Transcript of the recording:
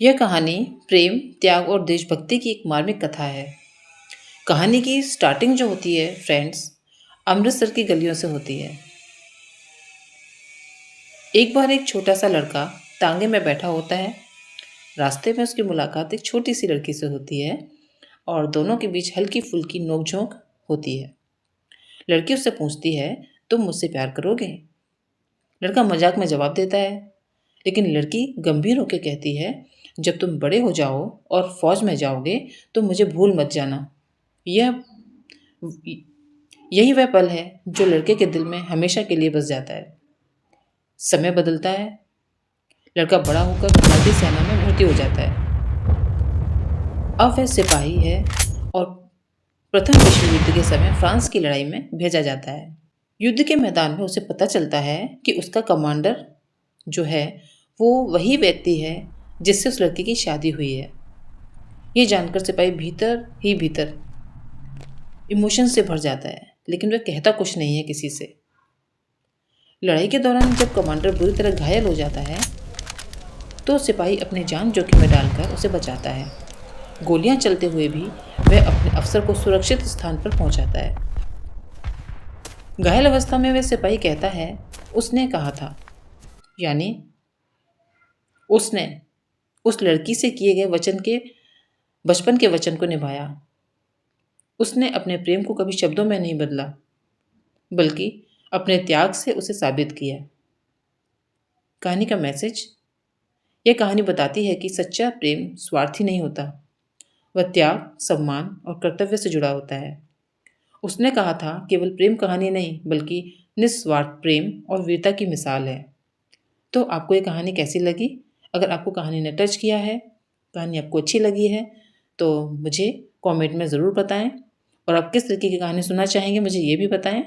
यह कहानी प्रेम, त्याग और देशभक्ति की एक मार्मिक कथा है। कहानी की स्टार्टिंग जो होती है फ्रेंड्स, अमृतसर की गलियों से होती है। एक बार एक छोटा सा लड़का तांगे में बैठा होता है। रास्ते में उसकी मुलाकात एक छोटी सी लड़की से होती है और दोनों के बीच हल्की फुल्की नोकझोंक होती है। लड़की उससे पूछती है, तुम मुझसे प्यार करोगे? लड़का मजाक में जवाब देता है, लेकिन लड़की गंभीर होकर कहती है, जब तुम बड़े हो जाओ और फौज में जाओगे तो मुझे भूल मत जाना। यह यही वह पल है जो लड़के के दिल में हमेशा के लिए बस जाता है। समय बदलता है। लड़का बड़ा होकर भारतीय सेना में भर्ती हो जाता है। अब वह सिपाही है और प्रथम विश्व युद्ध के समय फ्रांस की लड़ाई में भेजा जाता है। युद्ध के मैदान में उसे पता चलता है कि उसका कमांडर जो है वो वही व्यक्ति है जिससे उस लड़की की शादी हुई है। ये जानकर सिपाही भीतर ही भीतर इमोशन से भर जाता है, लेकिन वह कहता कुछ नहीं है किसी से। लड़ाई के दौरान जब कमांडर बुरी तरह घायल हो जाता है तो सिपाही अपनी जान जोखिम में डालकर उसे बचाता है। गोलियां चलते हुए भी वह अपने अफसर को सुरक्षित स्थान पर पहुंचाता है। घायल अवस्था में वह सिपाही कहता है, उसने कहा था, यानी उसने उस लड़की से किए गए बचपन के वचन को निभाया। उसने अपने प्रेम को कभी शब्दों में नहीं बदला, बल्कि अपने त्याग से उसे साबित किया। कहानी का मैसेज, यह कहानी बताती है कि सच्चा प्रेम स्वार्थी नहीं होता। वह त्याग, सम्मान और कर्तव्य से जुड़ा होता है। उसने कहा था, केवल प्रेम कहानी नहीं बल्कि निस्वार्थ प्रेम और वीरता की मिसाल है। तो आपको ये कहानी कैसी लगी? अगर आपको कहानी ने टच किया है, कहानी आपको अच्छी लगी है, तो मुझे कमेंट में ज़रूर बताएं। और आप किस तरीके की कहानी सुनना चाहेंगे मुझे ये भी बताएं।